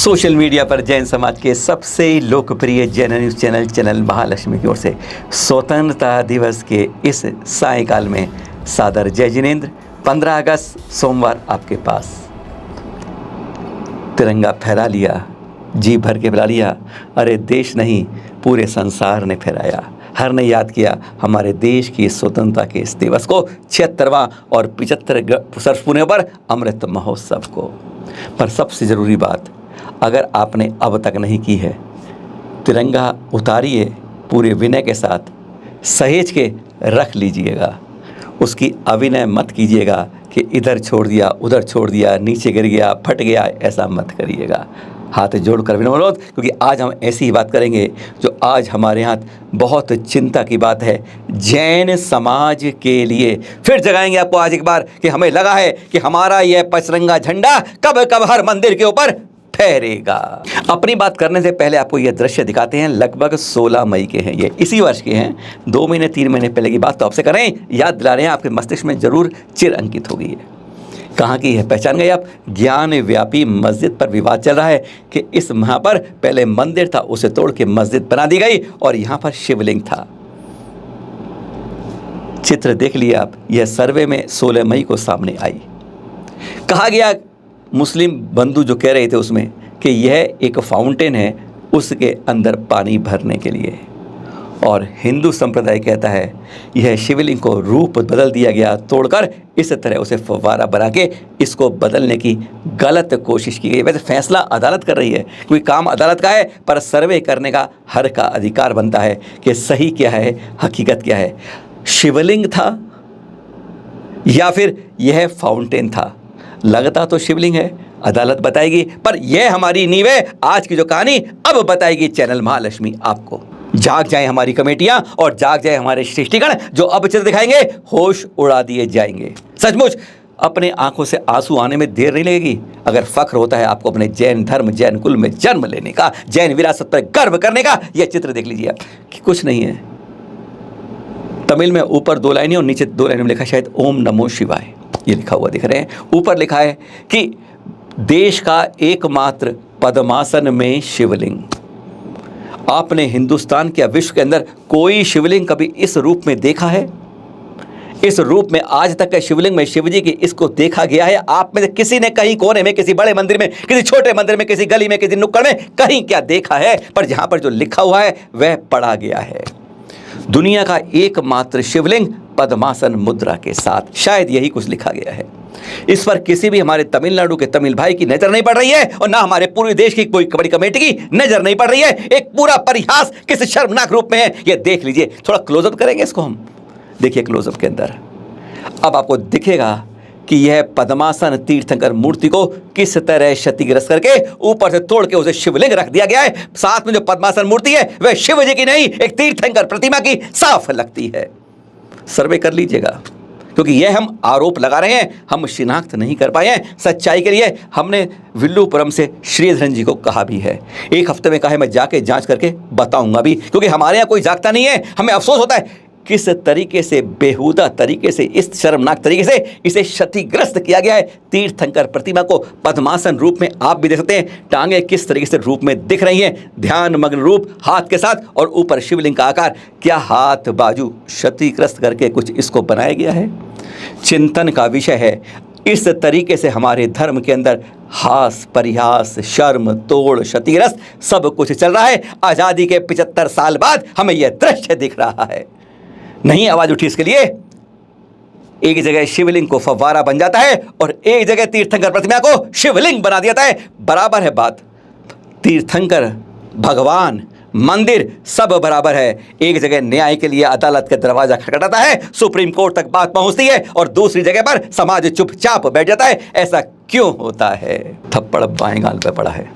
Social media पर जैन समाज के सबसे लोकप्रिय जैन न्यूज़ चैनल महालक्ष्मी की ओर से स्वतंत्रता दिवस के इस सायंकाल में सादर जय जिनेंद्र। 15 अगस्त सोमवार आपके पास तिरंगा फहरा लिया, जी भर के फैला लिया। अरे देश नहीं पूरे संसार ने फहराया। हर ने याद किया हमारे देश की स्वतंत्रता के इस दिवस को, 76वां और 75 वर्ष पूरे पर अमृत महोत्सव को। पर सबसे ज़रूरी बात, अगर आपने अब तक नहीं की है, तिरंगा उतारिए पूरे विनय के साथ, सहेज के रख लीजिएगा। उसकी अभिनय मत कीजिएगा कि इधर छोड़ दिया, उधर छोड़ दिया, नीचे गिर गया, फट गया, ऐसा मत करिएगा। हाथ जोड़कर विनम्र अनुरोध, क्योंकि आज हम ऐसी ही बात करेंगे जो आज हमारे यहाँ बहुत चिंता की बात है। जैन समाज के लिए फिर जगाएंगे आपको आज एक बार कि हमें लगा है कि हमारा यह पचरंगा झंडा कब कब हर मंदिर के ऊपर फहरेगा। अपनी बात करने से पहले आपको यह दृश्य दिखाते हैं। लगभग 16 मई के हैं, ये इसी वर्ष के हैं। 2 महीने 3 महीने पहले की बात तो आपसे करें, याद दिला रहे हैं, आपके मस्तिष्क में जरूर चिर अंकित होगी। है कहाँ की है, पहचान गए आप? ज्ञान व्यापी मस्जिद पर विवाद चल रहा है कि इस यहाँ पर पहले मंदिर था, उसे तोड़ के मस्जिद बना दी गई और यहाँ पर शिवलिंग था। चित्र देख लिया आप, यह सर्वे में 16 मई को सामने आई। कहा गया, मुस्लिम बंधु जो कह रहे थे उसमें, कि यह एक फाउंटेन है उसके अंदर पानी भरने के लिए, और हिंदू संप्रदाय कहता है यह शिवलिंग को रूप बदल दिया गया, तोड़कर इस तरह उसे फव्वारा बना के इसको बदलने की गलत कोशिश की गई। वैसे फैसला अदालत कर रही है, क्योंकि काम अदालत का है, पर सर्वे करने का हर का अधिकार बनता है कि सही क्या है, हकीकत क्या है। शिवलिंग था या फिर यह फाउंटेन था? लगता तो शिवलिंग है, अदालत बताएगी, पर यह हमारी नींव है। आज की जो कहानी अब बताएगी चैनल महालक्ष्मी आपको। जाग जाए हमारी कमेटियां और जाग जाए हमारे सृष्टिगण, जो अब चित्र दिखाएंगे होश उड़ा दिए जाएंगे। सचमुच अपने आंखों से आंसू आने में देर नहीं लगेगी। अगर फख्र होता है आपको अपने जैन धर्म, जैन कुल में जन्म लेने का, जैन विरासत पर गर्व करने का, यह चित्र देख लीजिए कि कुछ नहीं है। तमिल में ऊपर 2 लाइनें और नीचे 2 लाइनों में लिखा शायद ओम नमो शिवाय, ये लिखा हुआ दिख रहे हैं। ऊपर लिखा है कि देश का एकमात्र पद्मासन में शिवलिंग। आपने हिंदुस्तान के विश्व के अंदर कोई शिवलिंग कभी इस रूप में देखा है? इस रूप में आज तक के शिवलिंग में शिवजी की इसको देखा गया है? आप में से किसी ने कहीं कोने में, किसी बड़े मंदिर में, किसी छोटे मंदिर में, किसी गली में, किसी नुक्कड़ में कहीं क्या देखा है? पर जहां पर जो लिखा हुआ है वह पढ़ा गया है। दुनिया का एकमात्र शिवलिंग पद्मासन मुद्रा के साथ, शायद यही कुछ लिखा गया है। इस पर किसी भी हमारे तमिलनाडु के तमिल भाई की नजर नहीं पड़ रही है, और ना हमारे पूरे देश की कोई बड़ी कमेटी की नजर नहीं पड़ रही है। एक पूरा परिहास किस शर्मनाक रूप में है, ये देख लीजिए। थोड़ा क्लोजअप करेंगे इसको हम, देखिए क्लोजअप के अंदर अब आपको दिखेगा कि यह पद्मासन तीर्थंकर मूर्ति को किस तरह क्षतिग्रस्त करके ऊपर से तोड़ के उसे शिवलिंग रख दिया गया है। साथ में जो पद्मासन मूर्ति है वह शिव जी की नहीं, एक तीर्थंकर प्रतिमा की साफ लगती है। सर्वे कर लीजिएगा, क्योंकि यह हम आरोप लगा रहे हैं, हम शिनाख्त नहीं कर पाए हैं। सच्चाई के लिए हमने विल्लुपुरम से श्रीधरन जी को कहा भी है, एक हफ्ते में कहा है मैं जाके जांच करके बताऊंगा भी, क्योंकि हमारे यहाँ कोई जागता नहीं है। हमें अफसोस होता है किस तरीके से, बेहुदा तरीके से, इस शर्मनाक तरीके से इसे क्षतिग्रस्त किया गया है। तीर्थंकर प्रतिमा को पद्मासन रूप में आप भी देख सकते हैं, टांगे किस तरीके से रूप में दिख रही हैं, ध्यान मग्न रूप हाथ के साथ, और ऊपर शिवलिंग का आकार। क्या हाथ बाजू क्षतिग्रस्त करके कुछ इसको बनाया गया है? चिंतन का विषय है। इस तरीके से हमारे धर्म के अंदर हास, परिहास, शर्म, तोड़, क्षतिग्रस्त सब कुछ चल रहा है। आज़ादी के 75 साल बाद हमें यह दृश्य दिख रहा है। नहीं आवाज उठी इसके लिए। एक जगह शिवलिंग को फव्वारा बन जाता है और एक जगह तीर्थंकर प्रतिमा को शिवलिंग बना दिया जाता है। बराबर है बात, तीर्थंकर, भगवान, मंदिर सब बराबर है। एक जगह न्याय के लिए अदालत का दरवाजा खटखटाता है, सुप्रीम कोर्ट तक बात पहुंचती है, और दूसरी जगह पर समाज चुपचाप बैठ जाता है। ऐसा क्यों होता है? थप्पड़ बाएं गाल पे पड़ा है,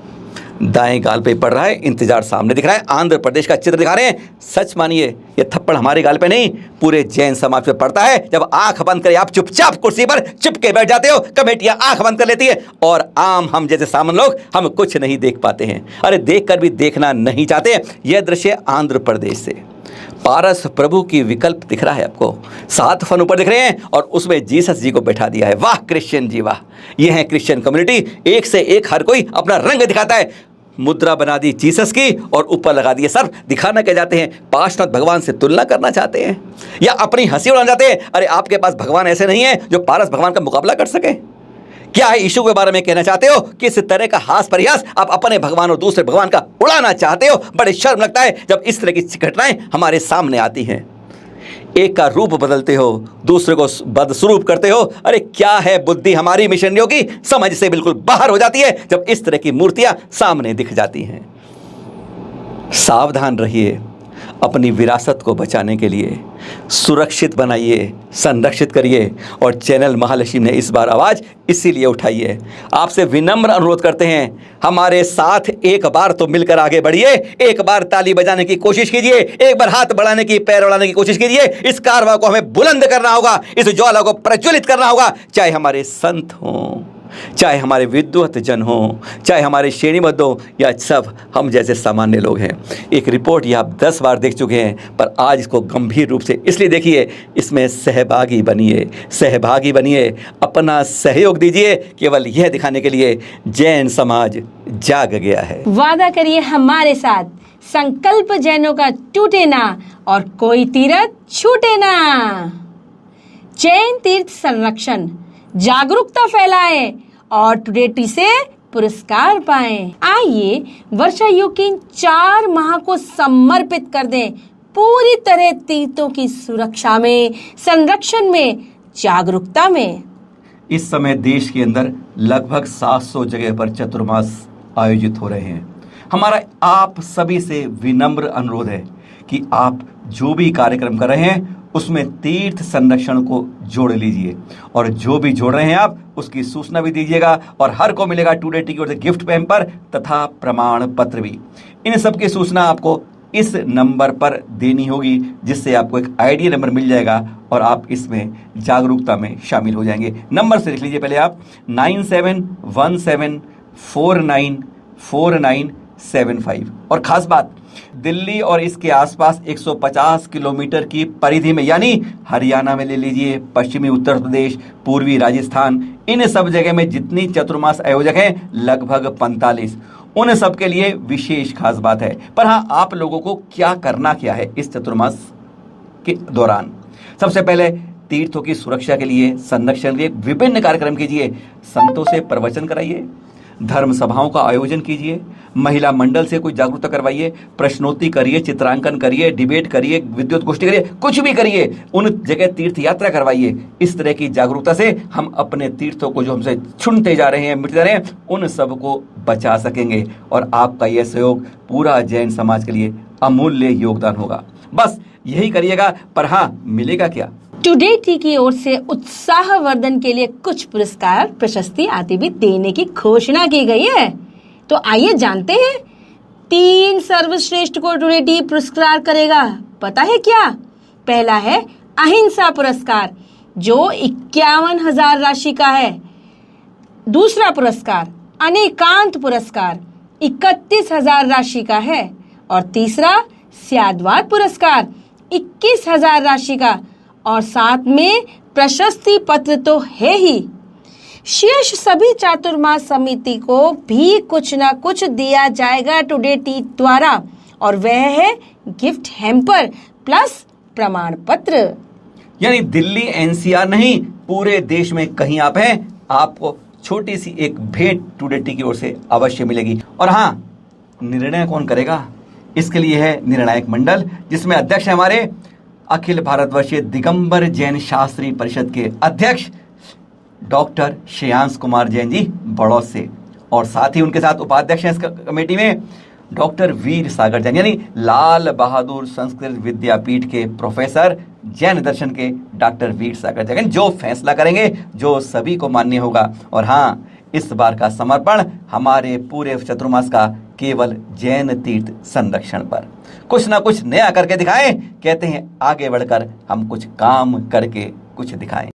दाएं गाल पे पड़ रहा है, इंतजार सामने दिख रहा है। आंध्र प्रदेश का चित्र दिखा रहे हैं। सच मानिए ये थप्पड़ हमारे गाल पे नहीं, पूरे जैन समाज पे पड़ता है। जब आंख बंद कर आप चुपचाप कुर्सी पर चिपके बैठ जाते हो, कमेटियां आंख बंद कर लेती है, और आम हम जैसे सामान्य लोग हम कुछ नहीं देख पाते हैं। अरे देख कर भी देखना नहीं चाहते। यह दृश्य आंध्र प्रदेश से पारस प्रभु की विकल्प दिख रहा है आपको, 7 फन ऊपर दिख रहे हैं और उसमें जीसस जी को बैठा दिया है। वाह क्रिश्चियन जी वाह, ये है क्रिश्चियन कम्युनिटी, एक से एक हर कोई अपना रंग दिखाता है। मुद्रा बना दी जीसस की और ऊपर लगा दिए सर्फ। दिखाना क्या चाहते हैं? पार्षद भगवान से तुलना करना चाहते हैं या अपनी हंसी उड़ाना चाहते हैं? अरे आपके पास भगवान ऐसे नहीं है जो पारस भगवान का मुकाबला कर सके। क्या है यीशु के बारे में कहना चाहते हो? किस तरह का हास परिहास आप अपने भगवान और दूसरे भगवान का उड़ाना चाहते हो? बड़े शर्म लगता है जब इस तरह की घटनाएं हमारे सामने आती हैं। एक का रूप बदलते हो, दूसरे को बदस्वरूप करते हो। अरे क्या है बुद्धि हमारी मिशनरियों की, समझ से बिल्कुल बाहर हो जाती है जब इस तरह की मूर्तियां सामने दिख जाती हैं। सावधान रहिए, अपनी विरासत को बचाने के लिए सुरक्षित बनाइए, संरक्षित करिए। और चैनल महालक्ष्मी ने इस बार आवाज़ इसीलिए उठाई है। आपसे विनम्र अनुरोध करते हैं, हमारे साथ एक बार तो मिलकर आगे बढ़िए, एक बार ताली बजाने की कोशिश कीजिए, एक बार हाथ बढ़ाने की, पैर बढ़ाने की कोशिश कीजिए। इस कारवां को हमें बुलंद करना होगा, इस ज्वाला को प्रज्वलित करना होगा। चाहे हमारे संत हों, चाहे हमारे विद्वत जन हों, चाहे हमारे श्रेणीबद्ध हों, या सब हम जैसे सामान्य लोग हैं। एक रिपोर्ट ये आप 10 बार देख चुके हैं, पर आज इसको गंभीर रूप से इसलिए देखिए, इसमें सहभागी बनिए, सहभागी बनिए, अपना सहयोग दीजिए, केवल यह दिखाने के लिए जैन समाज जाग गया है। वादा करिए हमारे साथ, संकल्प जैनों का टूटे ना और कोई तीर्थ छूटे ना। जैन तीर्थ संरक्षण, जागरूकता फैलाएं और टुडे टी से पुरस्कार पाएं। आइए वर्षा योग के 4 माह को समर्पित कर दें पूरी तरह तीर्थों की सुरक्षा में, संरक्षण में, जागरूकता में। इस समय देश के अंदर लगभग 700 जगह पर चतुर्मास आयोजित हो रहे हैं। हमारा आप सभी से विनम्र अनुरोध है कि आप जो भी कार्यक्रम कर रहे हैं उसमें तीर्थ संरक्षण को जोड़ लीजिए, और जो भी जोड़ रहे हैं आप उसकी सूचना भी दीजिएगा, और हर को मिलेगा टुडे टी की ओर से गिफ्ट पैम्पर तथा प्रमाण पत्र भी। इन सब की सूचना आपको इस नंबर पर देनी होगी, जिससे आपको एक आइडिया नंबर मिल जाएगा और आप इसमें जागरूकता में शामिल हो जाएंगे। नंबर से लिख लीजिए पहले आप 9717494975। और खास बात, दिल्ली और इसके आसपास 150 किलोमीटर की परिधि में, यानी हरियाणा में ले लीजिए, पश्चिमी उत्तर प्रदेश, पूर्वी राजस्थान, इन सब जगह में जितनी चतुर्मास आयोजक हैं लगभग 45, उन सब के लिए विशेष खास बात है। पर हाँ, आप लोगों को क्या करना क्या है इस चतुर्मास के दौरान? सबसे पहले तीर्थों की सुरक्षा के लिए, संरक्षण के लिए विभिन्न कार्यक्रम कीजिए। संतों से प्रवचन कराइए, धर्म सभाओं का आयोजन कीजिए, महिला मंडल से कोई जागरूकता करवाइए, प्रश्नोत्तरी करिए, चित्रांकन करिए, डिबेट करिए, विद्युत गोष्ठी करिए, कुछ भी करिए, उन जगह तीर्थ यात्रा करवाइए। इस तरह की जागरूकता से हम अपने तीर्थों को जो हमसे छूटते जा रहे हैं, मिटते जा रहे हैं, उन सब को बचा सकेंगे। और आपका यह सहयोग पूरा जैन समाज के लिए अमूल्य योगदान होगा। बस यही करिएगा। पर हाँ, मिलेगा क्या? टुडे टी की ओर से उत्साहवर्धन के लिए कुछ पुरस्कार, प्रशस्ति आदि भी देने की घोषणा की गई है। तो आइए जानते हैं 3 सर्वश्रेष्ठ को टुडे टी पुरस्कार करेगा। पता है क्या? पहला है अहिंसा पुरस्कार, जो 51,000 राशि का है। दूसरा पुरस्कार अनेकांत पुरस्कार, 31,000 राशि का है। और तीसरा स्यादवाद पुरस्कार, 21,000 राशि का। और साथ में प्रशस्ति पत्र तो है ही। शेष सभी चातुर्मास समिति को भी कुछ ना कुछ दिया जाएगा टुडे टी द्वारा, और वह है गिफ्ट हैम्पर प्लस प्रमाण पत्र। यानी दिल्ली एनसीआर नहीं, पूरे देश में कहीं आप हैं, आपको छोटी सी एक भेंट टुडे टी की ओर से अवश्य मिलेगी। और हाँ, निर्णय कौन करेगा? इसके लिए है निर्णायक मंडल, जिसमें अध्यक्ष है हमारे अखिल भारतवर्षीय दिगंबर जैन शास्त्री परिषद के अध्यक्ष डॉक्टर श्रेयांश कुमार जैन जी बड़ौद से, और साथ ही उनके साथ उपाध्यक्ष हैं इस कमेटी में डॉक्टर वीर सागर जैन, यानी लाल बहादुर संस्कृत विद्यापीठ के प्रोफेसर, जैन दर्शन के डॉक्टर वीर सागर जैन, जो फैसला करेंगे, जो सभी को मान्य होगा। और हाँ, इस बार का समर्पण हमारे पूरे चतुर्मास का केवल जैन तीर्थ संरक्षण पर। कुछ ना कुछ नया करके दिखाएं, कहते हैं आगे बढ़कर हम कुछ काम करके कुछ दिखाएं।